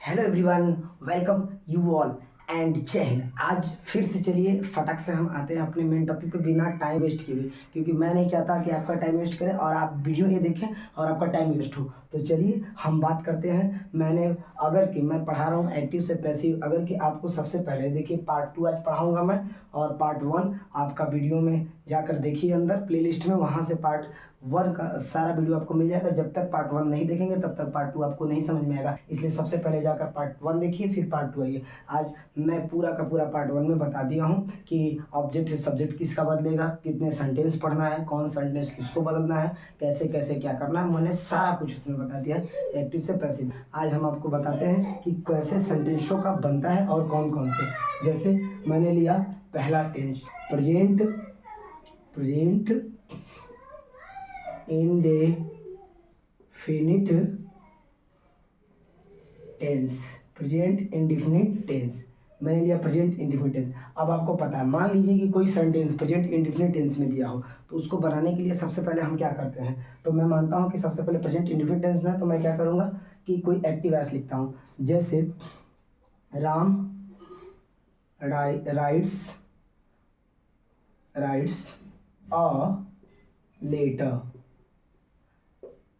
Hello everyone, welcome you all and जय हिंद। आज फिर से चलिए फटाक से हम आते हैं अपने मेन टॉपिक पे बिना टाइम वेस्ट किए हुए, क्योंकि मैं नहीं चाहता कि आपका टाइम वेस्ट करें और आप वीडियो ये देखें और आपका टाइम वेस्ट हो। तो चलिए हम बात करते हैं। मैंने अगर कि मैं पढ़ा रहा हूँ एक्टिव से पैसिव, अगर कि आपको सबसे पहले देखिए पार्ट 2 आज पढ़ाऊँगा मैं, और पार्ट 1 आपका वीडियो में जाकर देखिए अंदर प्लेलिस्ट में, वहाँ से पार्ट 1 का सारा वीडियो आपको मिल जाएगा। जब तक पार्ट 1 नहीं देखेंगे तब तक पार्ट 2 आपको नहीं समझ में आएगा, इसलिए सबसे पहले जाकर पार्ट 1 देखिए फिर पार्ट 2 आइए। आज मैं पूरा का पूरा पार्ट 1 में बता दिया हूँ कि ऑब्जेक्ट से सब्जेक्ट किसका बदलेगा, कितने सेंटेंस पढ़ना है, कौन सेंटेंस किसको बदलना है, कैसे कैसे क्या करना है, मैंने सारा कुछ उसमें बता दिया है एक्टिव से पैसिव। आज हम आपको बताते हैं कि कैसे सेंटेंसों का बनता है और कौन कौन से। जैसे मैंने लिया पहला tense, present, present indefinite tense, present indefinite tense. मैंने लिया प्रेजेंट इंडेफिनिट टेंस। अब आपको पता है, मान लीजिए कि कोई सेंटेंस प्रेजेंट इंडेफिनिट टेंस में दिया हो, तो उसको बनाने के लिए सबसे पहले हम क्या करते हैं। तो मैं मानता हूं कि सबसे पहले प्रेजेंट इंडेफिनिट टेंस में, तो मैं क्या करूंगा कि कोई एक्टिव वॉइस लिखता हूं। जैसे Ram writes a letter,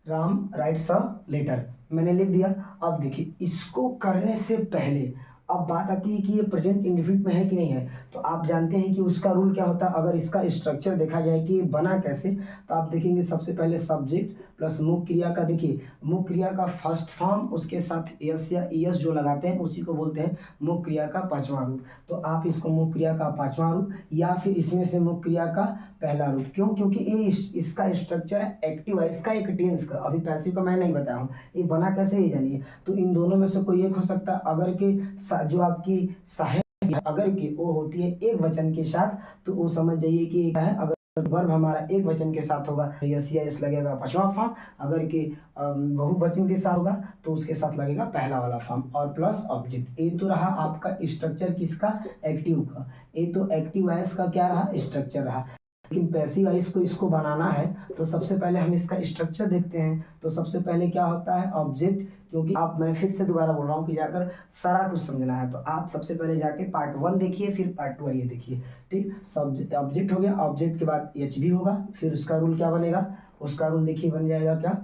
Ram writes a letter मैंने लिख दिया। अब देखिए इसको करने से पहले अब बात आती है कि ये प्रेजेंट इंडेफिनिट में है कि नहीं है। तो आप जानते हैं कि उसका रूल क्या होता है। अगर इसका स्ट्रक्चर देखा जाए कि बना कैसे, तो आप देखेंगे सबसे पहले सब्जेक्ट प्लस मुख्य क्रिया का, देखिए मुख्य क्रिया का फर्स्ट फॉर्म, उसके साथ एस या ईएस जो लगाते हैं उसी को बोलते हैं मुख्य क्रिया का पांचवा रूप। तो आप इसको मुख्य क्रिया का पांचवा रूप या फिर इसमें से मुख्य क्रिया का पहला रूप, क्यों? क्योंकि ये इसका स्ट्रक्चर है एक्टिव है, इसका एक टेंस का, अभी पैसिव का मैं नहीं बताया हूँ। ये बना कैसे ये जानिए। तो इन दोनों में से कोई एक हो सकता है। अगर कि जो आपकी सहायक है, अगर कि वो होती है एक वचन के साथ, तो वो समझ जाइए कि क्या है। अगर वर्ब हमारा एक वचन के साथ होगा तो यस या एस लगेगा पांचवा फॉर्म। अगर कि बहुवचन के साथ होगा तो उसके साथ लगेगा पहला वाला फॉर्म, और प्लस ऑब्जेक्ट। ये तो रहा आपका स्ट्रक्चर किसका, एक्टिव का। ये तो एक्टिव वॉइस का क्या रहा, स्ट्रक्चर रहा। लेकिन पैसिव वॉइस को इसको बनाना है तो सबसे पहले हम इसका स्ट्रक्चर देखते हैं। तो सबसे पहले क्या होता है, ऑब्जेक्ट। क्योंकि आप, मैं फिर से दोबारा बोल रहा हूँ कि जाकर सारा कुछ समझना है, तो आप सबसे पहले जाके पार्ट 1 देखिए फिर पार्ट 2 आइए देखिए। ठीक, सब्जेक्ट ऑब्जेक्ट हो गया, ऑब्जेक्ट के बाद एच भी होगा, फिर उसका रूल क्या बनेगा, उसका रूल देखिए बन जाएगा क्या,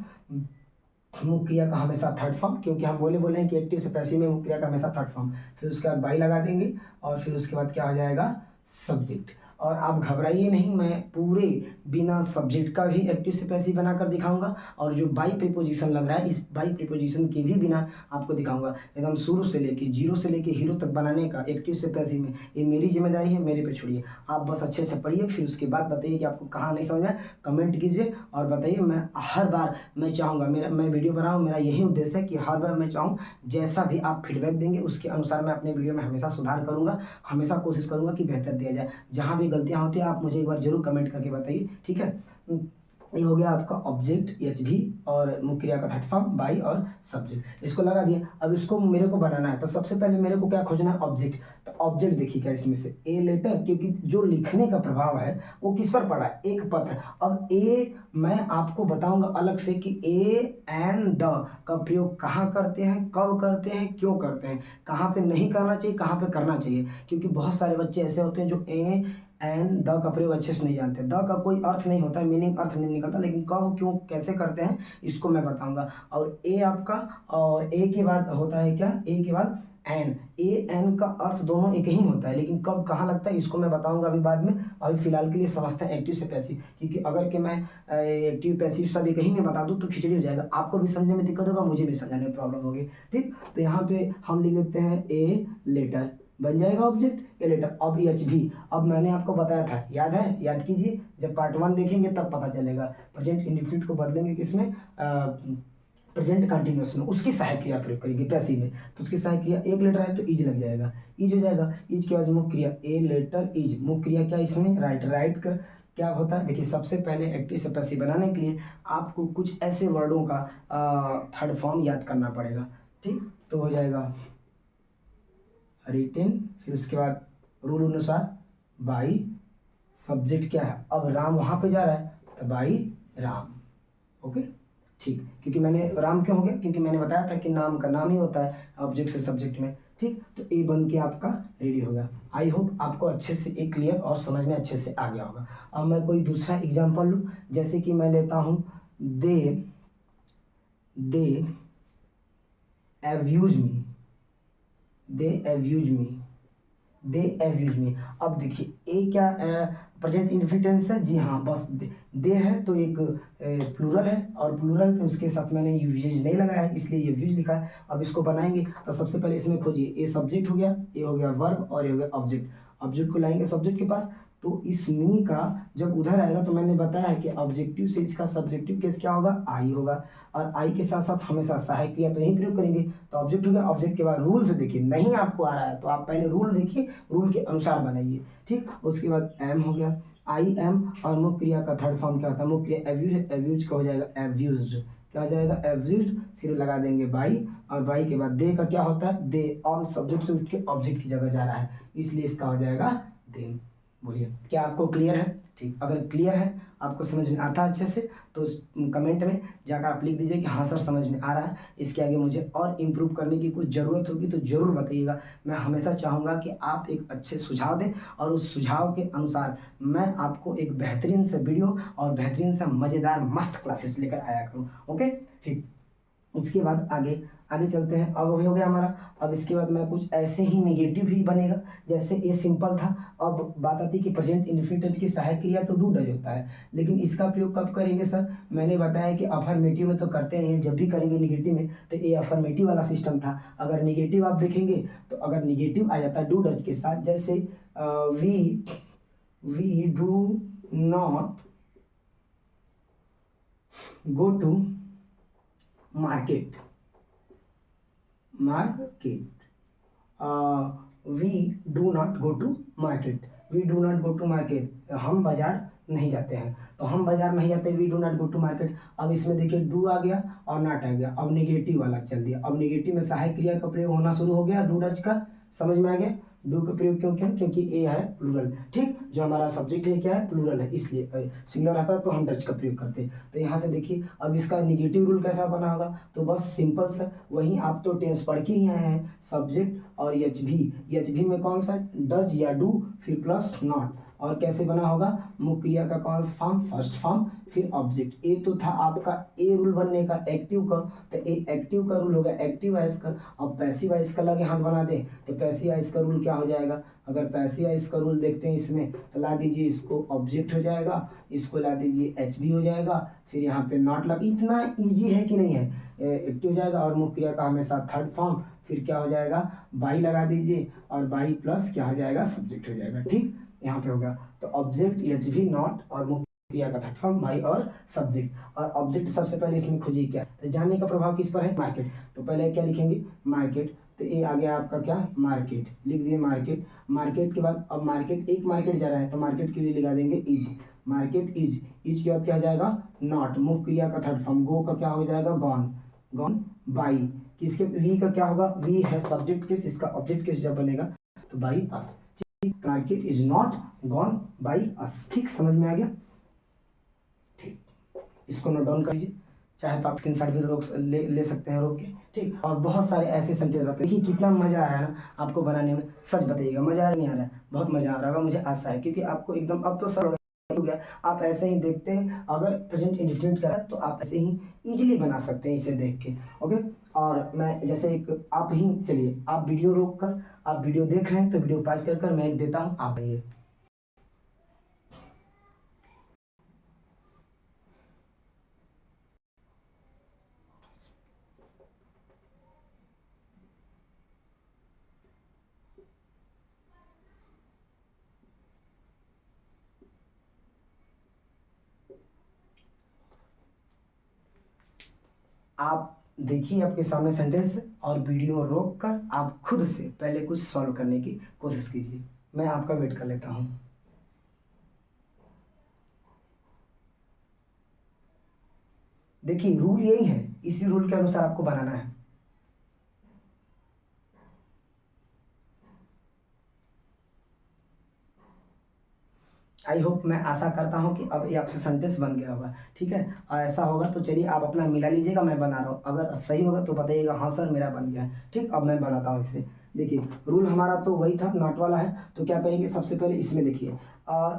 मुख्य क्रिया का हमेशा थर्ड फॉर्म, क्योंकि हम बोले हैं कि एक्टिव से पैसिव में मुख्य क्रिया का हमेशा थर्ड फॉर्म। फिर उसके बाद बाई लगा देंगे और फिर उसके बाद क्या हो जाएगा, सब्जेक्ट। और आप घबराइए नहीं, मैं पूरे बिना सब्जेक्ट का भी एक्टिव से पैसिव बनाकर दिखाऊंगा, और जो बाई प्रीपोजिशन लग रहा है इस बाई प्रीपोजिशन के भी बिना आपको दिखाऊंगा। एकदम शुरू से लेके जीरो से लेके हीरो तक बनाने का एक्टिव से पैसिव में, ये मेरी जिम्मेदारी है, मेरे पे छोड़िए। आप बस अच्छे से पढ़िए, फिर उसके बाद बताइए कि आपको कहाँ नहीं समझ में, कमेंट कीजिए और बताइए। मैं हर बार मैं चाहूँगा, मैं वीडियो बना रहा हूँ, मेरा यही उद्देश्य है कि हर बार मैं चाहूँ जैसा भी आप फीडबैक देंगे उसके अनुसार मैं अपने वीडियो में हमेशा सुधार करूँगा, हमेशा कोशिश करूँगा कि बेहतर दिया जाए। जहाँ भी गलतियाँ होती हैं आप मुझे एक बार जरूर कमेंट करके बताइए, ठीक है। ये हो गया आपका ऑब्जेक्ट एच भी, और मुख्य क्रिया का थर्ड फॉर्म बाई और सब्जेक्ट, इसको लगा दिया। अब इसको मेरे को बनाना है, तो सबसे पहले मेरे को क्या खोजना है, ऑब्जेक्ट। तो ऑब्जेक्ट देखिए क्या, इसमें से ए लेटर, क्योंकि जो लिखने का प्रभाव है वो किस पर पड़ा है, एक पत्र। अब ए मैं आपको बताऊंगा अलग से कि ए एन द का प्रयोग कहाँ करते हैं, कब करते हैं, क्यों करते हैं, कहाँ पे नहीं करना चाहिए, कहाँ पे करना चाहिए। क्योंकि बहुत सारे बच्चे ऐसे होते हैं जो ए एन द का प्रयोग अच्छे से नहीं जानते। द का कोई अर्थ नहीं होता, मीनिंग अर्थ नहीं निकलता, लेकिन कब क्यों कैसे करते हैं इसको मैं बताऊंगा। और ए आपका, और ए के बाद होता है क्या, ए के बाद एन, ए एन का अर्थ दोनों एक ही होता है, लेकिन कब कहाँ लगता है इसको मैं बताऊंगा अभी बाद में। अभी फिलहाल के लिए समझते हैं एक्टिव से पैसिव, क्योंकि अगर कि मैं एक्टिव पैसिव सब एक ही में बता दूं तो खिचड़ी हो जाएगा, आपको भी समझने में दिक्कत होगा, मुझे भी समझने में प्रॉब्लम होगी। ठीक, तो यहाँ पे हम लिख देते हैं ए लेटर, बन जाएगा ऑब्जेक्ट ए लेटर। अब एच भी, अब मैंने आपको बताया था, याद है, याद कीजिए, जब पार्ट 1 देखेंगे तब पता चलेगा। प्रेजेंट इंडेफिनिट को बदलेंगे किसमें, प्रेजेंट कंटिन्यूअस में, उसकी सहायक क्रिया प्रयोग करेंगे पैसिव में। तो उसकी सहायक क्रिया एक लेटर है तो इज लग जाएगा, इज हो जाएगा। इज के बाद मुख्य क्रिया ए लेटर इज, मुख्य क्रिया क्या इसमें, राइट। राइट का क्या होता है, देखिए सबसे पहले एक्टिव से पैसिव बनाने के लिए आपको कुछ ऐसे वर्डों का थर्ड फॉर्म याद करना पड़ेगा। ठीक, तो हो जाएगा रिटेन, फिर उसके बाद रूल अनुसार बाई, सब्जेक्ट क्या है, अब राम वहां पे जा रहा है तो बाई राम। ओके, ठीक, क्योंकि मैंने राम क्यों हो गया, क्योंकि मैंने बताया था कि नाम का नाम ही होता है ऑब्जेक्ट से सब्जेक्ट में। ठीक, तो ए बन के आपका रेडी होगा। आई होप आपको अच्छे से एक क्लियर और समझ में अच्छे से आ गया होगा। अब मैं कोई दूसरा एग्जांपल लूँ, जैसे कि मैं लेता हूँ दे दे एव्यूज मी, दे एव्यूज मी, दे एव्यूज मी। अब देखिए ए क्या प्रेजेंट इंडेफिनिट टेंस है, जी हाँ, बस दे है तो एक प्लूरल है, और प्लूरल तो उसके साथ मैंने यूजेज नहीं लगाया है, इसलिए ये यूज लिखा है। अब इसको बनाएंगे तो सबसे पहले इसमें खोजिए, ए सब्जेक्ट हो गया, ए हो गया वर्ब, और ये हो गया ऑब्जेक्ट। ऑब्जेक्ट को लाएंगे सब्जेक्ट के पास, तो इस मी का जब उधर आएगा तो मैंने बताया है कि ऑब्जेक्टिव से इसका सब्जेक्टिव केस क्या होगा, आई होगा, और आई के साथ साथ हमेशा सहायक क्रिया तो यही प्रयोग करेंगे। तो ऑब्जेक्ट हो गया, ऑब्जेक्ट के बाद रूल से देखिए, नहीं आपको आ रहा है तो आप पहले रूल देखिए, रूल के अनुसार बनाइए। ठीक, उसके बाद एम हो गया, आई एम, और मुख्य क्रिया का थर्ड फॉर्म क्या होता है, मुख्य क्रिया एव्यूज है, एव्यूज का हो जाएगा एव्यूज्ड, क्या हो जाएगा एव्यूज्ड, फिर लगा देंगे बाई, और बाई के बाद दे का क्या होता है, दे, और सब्जेक्ट से उठ के ऑब्जेक्ट की जगह जा रहा है, इसलिए इसका हो जाएगा देम। बोलिए क्या आपको क्लियर है? ठीक, अगर क्लियर है, आपको समझ में आता है अच्छे से, तो कमेंट में जाकर आप लिख दीजिए कि हाँ सर समझ में आ रहा है, इसके आगे मुझे और इम्प्रूव करने की कुछ ज़रूरत होगी तो ज़रूर बताइएगा। मैं हमेशा चाहूँगा कि आप एक अच्छे सुझाव दें, और उस सुझाव के अनुसार मैं आपको एक बेहतरीन से वीडियो और बेहतरीन सा मज़ेदार मस्त क्लासेस लेकर आया करूँ। ओके, ठीक, इसके बाद आगे आगे चलते हैं। अब हो गया हमारा, अब इसके बाद मैं कुछ ऐसे ही नेगेटिव ही बनेगा, जैसे ये सिंपल था। अब बात आती है कि प्रेजेंट इंडेफिनिट की सहायक क्रिया तो डू डज होता है, लेकिन इसका प्रयोग कब करेंगे सर? मैंने बताया कि अफर्मेटिव में तो करते नहीं है, जब भी करेंगे निगेटिव में, तो ये अफर्मेटिव वाला सिस्टम था। अगर निगेटिव आप देखेंगे तो अगर निगेटिव आ जाता है डू डज के साथ, जैसे we we do not go to market, market, we do not go to market, we do not go to market, हम बाजार नहीं जाते हैं, तो हम बाजार नहीं जाते, we do not go to market. अब इसमें देखिए डू आ गया और नॉट आ गया, अब नेगेटिव वाला चल दिया, अब नेगेटिव में सहायक क्रिया का प्रयोग होना शुरू हो गया, डू डज का, समझ में आ गया? डू का प्रयोग क्यों किया? क्योंकि ए है प्लूरल। ठीक, जो हमारा सब्जेक्ट है क्या है, प्लूरल है, इसलिए सिंगुलर आता है तो हम डज का प्रयोग करते हैं। तो यहाँ से देखिए अब इसका निगेटिव रूल कैसा बना होगा, तो बस सिंपल सा वहीं, आप तो टेंस पढ़ के ही आए हैं, सब्जेक्ट और एच भी में कौन सा, डज या डू, फिर प्लस नॉट, और कैसे बना होगा, मुख्य क्रिया का कौन सा फॉर्म, फर्स्ट फॉर्म, फिर ऑब्जेक्ट। ए तो था आपका ए रूल बनने का एक्टिव का, तो ए एक्टिव का रूल हो गया, एक्टिव वाइज का। अब पैसिव वाइज का लगे हाथ बना दें तो पैसिव वाइज का रूल क्या हो जाएगा, अगर पैसिव वाइज का रूल देखते हैं इसमें, तो ला दीजिए इसको ऑब्जेक्ट हो जाएगा, इसको ला दीजिए एच बी हो जाएगा, फिर यहाँ पे नॉट लग, इतना ईजी है कि नहीं है, एक्टिव हो जाएगा, और मुख्य क्रिया का हमेशा थर्ड फॉर्म, फिर क्या हो जाएगा, बाई लगा दीजिए, और बाई प्लस क्या हो जाएगा, सब्जेक्ट हो जाएगा। ठीक, यहाँ पे होगा, तो ऑब्जेक्ट एच भी नॉट, और मुख्य क्रिया का थर्ड फॉर्म बाई और सब्जेक्ट, और ऑब्जेक्ट सबसे पहले इसमें खोजिए क्या, तो जानने का प्रभाव किस पर है, मार्केट, तो पहले क्या लिखेंगे, मार्केट, तो ये आ गया आपका क्या, मार्केट, लिख दिए मार्केट। मार्केट के बाद अब मार्केट, एक मार्केट जा रहा है तो मार्केट के लिए लगा देंगे इज, मार्केट इज के बाद क्या हो जाएगा, नॉट, मुख्य क्रिया का थर्ड फॉर्म, गो का क्या हो जाएगा, गॉन, गॉन बाई, किसके, वी का क्या होगा, वी है सब्जेक्ट केस, इसका ऑब्जेक्ट केस जब बनेगा तो by us. Market is not gone by us. ठीक, समझ में आ गया? ठीक, इसको नोट डाउन कर लीजिए, चाहे तो आप स्क्रीनशॉट भी रोक ले सकते हैं रोक के। ठीक, और बहुत सारे ऐसे सेंटेंस आते हैं, देखिए कितना मजा आ रहा है ना आपको बनाने में, सच बताइएगा मजा आ रहा नहीं आ रहा है, बहुत मजा आ रहा होगा, मुझे आशा है, क्योंकि आपको एकदम अब तो सर हो गया, आप ऐसे ही देखते हैं, अगर प्रेजेंट इंडेफिनिट करा तो आप ऐसे ही इजीली बना सकते हैं इसे देख के। ओके, और मैं जैसे एक आप ही, चलिए आप वीडियो रोक कर, आप वीडियो देख रहे हैं तो वीडियो पॉज कर मैं एक देता हूँ, आप आइए। आप देखिए आपके सामने सेंटेंस, और वीडियो रोक कर आप खुद से पहले कुछ सॉल्व करने की कोशिश कीजिए, मैं आपका वेट कर लेता हूँ। देखिए रूल यही है, इसी रूल के अनुसार आपको बनाना है। आई होप, मैं आशा करता हूँ कि अब ये आपसे सेंटेंस बन गया होगा। ठीक है, और ऐसा होगा तो चलिए आप अपना मिला लीजिएगा, मैं बना रहा हूँ। अगर सही होगा तो बताइएगा हाँ सर मेरा बन गया है। ठीक, अब मैं बनाता हूँ इसे। देखिए रूल हमारा तो वही था, नॉट वाला है। तो क्या करेंगे, सबसे पहले इसमें देखिए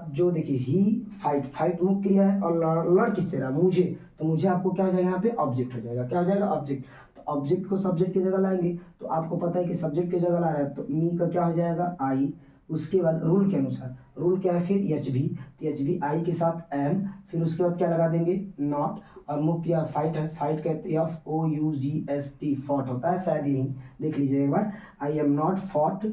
जो देखिए ही फाइट, फाइट मुख्य क्रिया है और लड़ किससे रहा, मुझे। तो मुझे आपको क्या हो जाएगा यहाँ पे, ऑब्जेक्ट हो जाएगा। क्या हो जाएगा, ऑब्जेक्ट। तो ऑब्जेक्ट को सब्जेक्ट की जगह लाएंगे, तो आपको पता है कि सब्जेक्ट की जगह ला रहा है तो मी का क्या हो जाएगा, आई। उसके बाद रूल के अनुसार, रूल क्या है फिर, एच भी। तो एच भी आई के साथ एम, फिर उसके बाद क्या लगा देंगे, नॉट। और मुख्य क्या, फाइट है, फाइट कहते हैं FOUGST, फॉट होता है शायद, यही देख लीजिए एक बार, आई एम नॉट फॉट।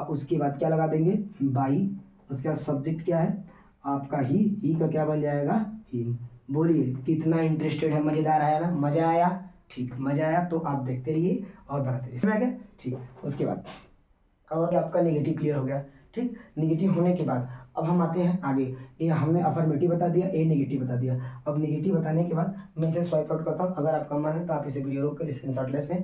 उसके बाद क्या लगा देंगे, बाई। उसके बाद सब्जेक्ट क्या है आपका, ही का क्या बन जाएगा, हिम। बोलिए कितना इंटरेस्टेड है, मज़ेदार आया ना, मज़ा आया। ठीक, मज़ा आया तो आप देखते रहिए और बनाते रहिए, समझ आ गया। ठीक, उसके बाद और आपका नेगेटिव क्लियर हो गया। ठीक, नेगेटिव होने के बाद अब हम आते हैं आगे। ये हमने अफर्मेटिव बता दिया, ए नेगेटिव बता दिया। अब नेगेटिव बताने के बाद मैं इसे स्वाइप आउट करता हूँ। अगर आपका मन है तो आप इसे वीडियो रोक कर स्क्रीनशॉट ले लें।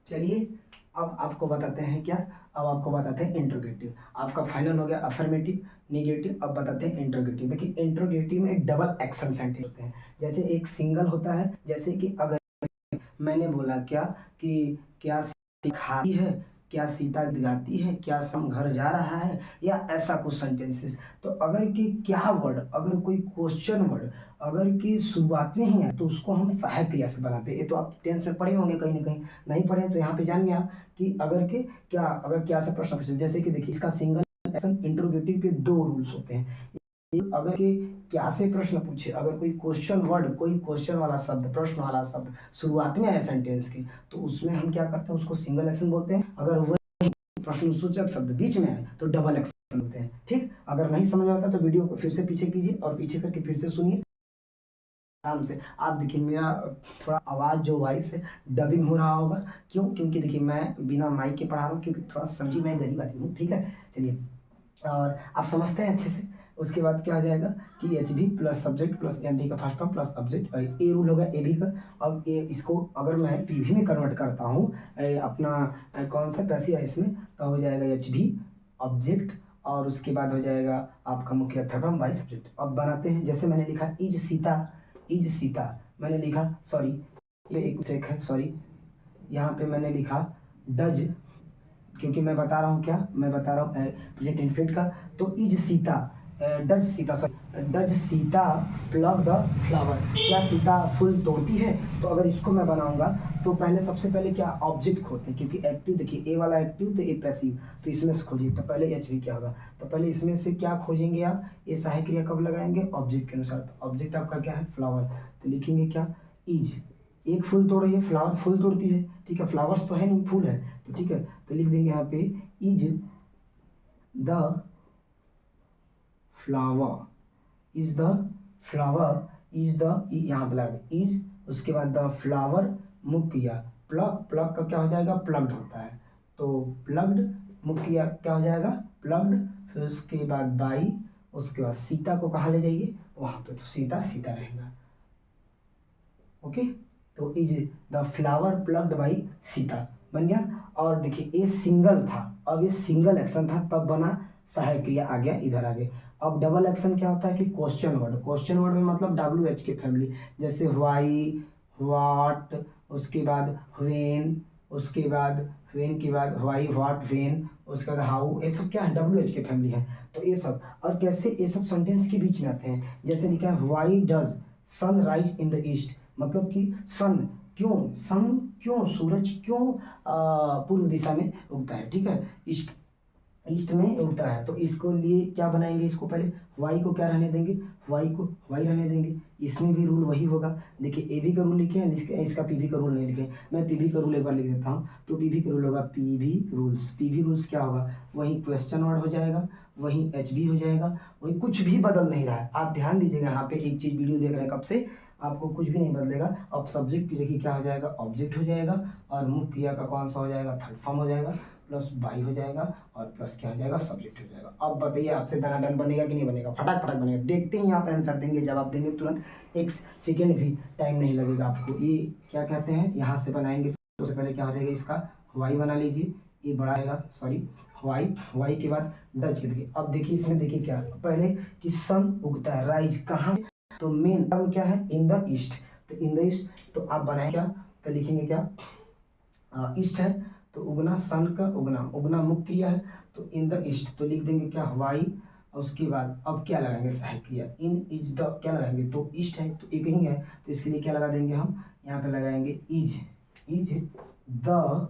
चलिए अब आपको बताते हैं क्या, अब आपको बताते हैं इंट्रोगेटिव। आपका फाइनल हो गया अफर्मेटिव, नेगेटिव, अब बताते हैं इंट्रोगेटिव। देखिए इंट्रोगेटिव में डबल एक्शन सेंटेंस होते हैं। जैसे एक सिंगल होता है, जैसे कि अगर मैंने बोला क्या कि क्या सिखाती है, क्या सीता गीत गाती है, क्या सम घर जा रहा है, या ऐसा कुछ सेंटेंसेस। तो अगर कि क्या वर्ड, अगर कोई क्वेश्चन वर्ड अगर कि शुरुआत में ही है तो उसको हम सहायक क्रिया से बनाते हैं। ये तो आप टेंस में पढ़े होंगे कहीं ना कहीं, नहीं पढ़े तो यहाँ पे जान गया कि अगर के क्या, अगर क्या से प्रश्न पूछे। जैसे कि देखिए इसका सिंगल एक्शन इंट्रोगेटिव के दो रूल्स होते हैं। अगर कि क्या से प्रश्न पूछे, अगर कोई क्वेश्चन वर्ड, कोई क्वेश्चन वाला शब्द, प्रश्न वाला शब्द शुरुआत में आए सेंटेंस के, तो उसमें हम क्या करते हैं, उसको सिंगल एक्शन बोलते हैं। अगर वो प्रश्न सूचक शब्द बीच में आए तो डबल एक्शन बोलते हैं। ठीक, अगर नहीं समझ में आता तो वीडियो को फिर से पीछे कीजिए और पीछे करके फिर से सुनिए आराम से। आप देखिए मेरा थोड़ा आवाज़ जो वॉइस है डबिंग हो रहा होगा, क्यों, क्योंकि देखिए मैं बिना माइक के पढ़ा रहा हूँ, क्योंकि थोड़ा समझी, मैं गरीब आदमी हूँ। ठीक है, चलिए और आप समझते हैं अच्छे से। उसके बाद क्या हो जाएगा कि एच भी प्लस सब्जेक्ट प्लस एम भी का first form plus object, a rule होगा ए भी का। अब ये इसको अगर मैं पी भी में कन्वर्ट करता हूँ अपना कौन सा पैसिव है इसमें, तो हो जाएगा एच भी ऑब्जेक्ट, और उसके बाद हो जाएगा आपका मुख्य थर्ड फॉर्म बाई सब्जेक्ट। अब बनाते हैं, जैसे मैंने लिखा इज सीता, इज सीता मैंने लिखा, सॉरी ये एक मिस्टेक है, सॉरी यहाँ पे मैंने लिखा डज, क्योंकि मैं बता रहा हूँ क्या, मैं बता रहा हूँ प्रेजेंट इन्फिनिट का। तो is Sita, does Sita, sorry does Sita plug the flower, क्या सीता फूल तोड़ती है। तो अगर इसको मैं बनाऊंगा तो पहले सबसे पहले क्या ऑब्जेक्ट खोजते हैं, क्योंकि एक्टिव देखिए ए वाला एक्टिव तो ए पैसिव, तो इसमें से खोजिए। तो पहले एच भी क्या होगा, तो पहले इसमें से क्या खोजेंगे आप, ये सहायक क्रिया कब लगाएंगे, ऑब्जेक्ट के अनुसार। तो ऑब्जेक्ट आपका क्या है, फ्लावर, तो लिखेंगे क्या, इज, एक फूल तोड़ रही है, फ्लावर फूल तोड़ती है। ठीक है, फ्लावर्स तो है नहीं, फूल है। तो ठीक है, तो लिख देंगे यहाँ पे is the flower, is the flower, is the, यहाँ पे लगा इज, उसके बाद द फ्लावर मुख्य क्रिया प्लग, प्लग का क्या हो जाएगा, प्लग्ड होता है। तो प्लग्ड मुख्य क्रिया क्या हो जाएगा, प्लग्ड। फिर उसके बाद बाई, उसके बाद सीता को कहाँ ले जाइए, वहाँ पे, तो सीता सीता रहेगा। ओके, तो is the flower plucked by Sita बन गया। और देखिए ये सिंगल था, अब ये सिंगल एक्शन था तब बना सहायक क्रिया, आ गया इधर आगे। अब डबल एक्शन क्या होता है कि क्वेश्चन वर्ड, क्वेश्चन वर्ड में मतलब WH की फैमिली, जैसे व्हाई, व्हाट, उसके बाद व्हेन, उसके बाद व्हेन के बाद व्हाई व्हाट व्हेन, उसके बाद हाउ, ये सब क्या है, WH की फैमिली है। तो ये सब, और कैसे ये सब सेंटेंस के बीच में आते हैं, जैसे लिखा है why does sun rise in the east, मतलब कि सन क्यों, सन क्यों, सूरज क्यों पूर्व दिशा में उगता है। ठीक है, ईस्ट, ईस्ट में उगता है। तो इसको लिए क्या बनाएंगे, इसको पहले वाई को क्या रहने देंगे, वाई को वाई रहने देंगे। इसमें भी रूल वही होगा। देखिए ए बी का रूल लिखे हैं, इसका पी बी का रूल नहीं लिखे, मैं पी बी का रूल एक बार लिख देता हूँ। तो पी बी का रूल होगा P B rules, P B rules क्या होगा, वही क्वेश्चन वर्ड हो जाएगा, वही एच बी हो जाएगा, वही, कुछ भी बदल नहीं रहा है। आप ध्यान दीजिएगा यहाँ पे, एक चीज़ वीडियो देख रहे हैं कब से, आपको कुछ भी नहीं बदलेगा। अब सब्जेक्ट की जगह क्या हो जाएगा, ऑब्जेक्ट हो जाएगा, और मुख्य क्रिया का कौन सा हो जाएगा, थर्ड फॉर्म हो जाएगा, प्लस बाई हो जाएगा, और प्लस क्या हो जाएगा, सब्जेक्ट हो जाएगा। अब बताइए आपसे दनादन बनेगा कि नहीं बनेगा, फटाक फटाक बनेगा, देखते ही आप आंसर देंगे, जवाब देंगे तुरंत, एक सेकेंड भी टाइम नहीं लगेगा आपको। ये क्या कहते हैं, यहाँ से बनाएंगे तो सबसे पहले क्या हो जाएगा, इसका वाई बना लीजिए, ये बड़ा आएगा, सॉरी वाई, वाई के बाद द लिख देंगे। अब देखिए इसमें देखिए क्या पहले कि सन उगता है, राइज कहाँ, तो मेन टर्म क्या है, इन द ईस्ट, तो इन द ईस्ट, तो आप बनाए क्या, तो लिखेंगे क्या, ईस्ट है तो उगना, सन का उगना, उगना मुख्य क्रिया है तो इन द ईस्ट, तो लिख देंगे क्या वाई, और उसके बाद अब क्या लगाएंगे सहायक क्रिया, इन इज द क्या लगाएंगे, तो ईस्ट है तो एक ही है तो इसके लिए क्या लगा देंगे हम, यहाँ पे लगाएंगे इज, इज द,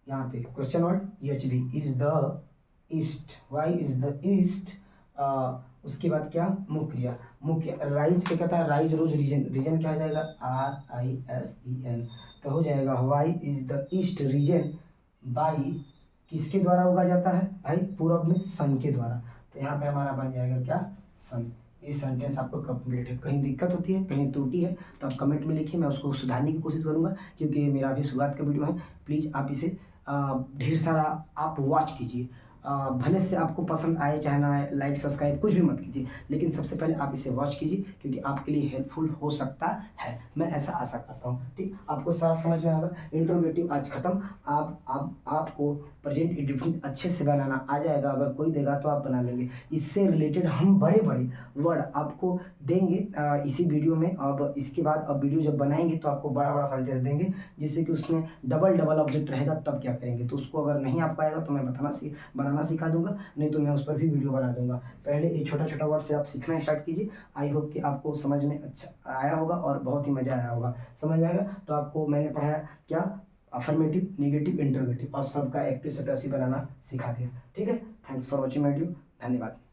यहाँ पे question word H B, is the east, why is the east, उसके बाद क्या मुख्य क्रिया, मुख्य राइज क्या कहता है, राइज रोज रीजन, रीजन क्या हो जाएगा R I S E N, तो हो जाएगा why is the east risen by, किसके द्वारा उगा जाता है भाई, पूरब में सन के द्वारा, तो यहाँ पे हमारा बन जाएगा क्या सन। ये सेंटेंस आपको कंप्लीट है, कहीं दिक्कत होती है कहीं त्रुटि है तो आप कमेंट में लिखिए, मैं उसको सुधारने की कोशिश करूंगा, क्योंकि ये मेरा अभी शुरुआत का वीडियो है। प्लीज़ आप इसे ढेर सारा आप वॉच कीजिए, भले से आपको पसंद आए चाहे ना आए, लाइक सब्सक्राइब कुछ भी मत कीजिए, लेकिन सबसे पहले आप इसे वॉच कीजिए क्योंकि आपके लिए हेल्पफुल हो सकता है, मैं ऐसा आशा करता हूँ। ठीक, आपको सारा समझ में आएगा। इंट्रोगेटिव आज खत्म, आपको प्रेजेंट इंडेफिनिट अच्छे से बनाना आ जाएगा, अगर कोई देगा तो आप बना लेंगे। इससे रिलेटेड हम बड़े बड़े वर्ड आपको देंगे इसी वीडियो में। अब इसके बाद अब वीडियो जब बनाएंगे तो आपको बड़ा बड़ा सेंटेंस देंगे, जिससे कि उसमें डबल डबल ऑब्जेक्ट रहेगा, तब क्या करेंगे, तो उसको अगर नहीं आप पाएगा तो मैं बनाना सिखा दूंगा, नहीं तो मैं उस पर भी वीडियो बना दूंगा। पहले ये छोटा छोटा वर्ड से आप सीखना स्टार्ट कीजिए। आई होप कि आपको समझ में अच्छा आया होगा और बहुत ही मज़ा आया होगा। समझ में आएगा तो आपको मैंने पढ़ाया क्या, अफर्मेटिव, नेगेटिव, इंटरोगेटिव और सबका एक्टिव सेंटेंस बनाना सिखा दिया। ठीक है, थैंक्स फॉर वॉचिंग वीडियो, धन्यवाद।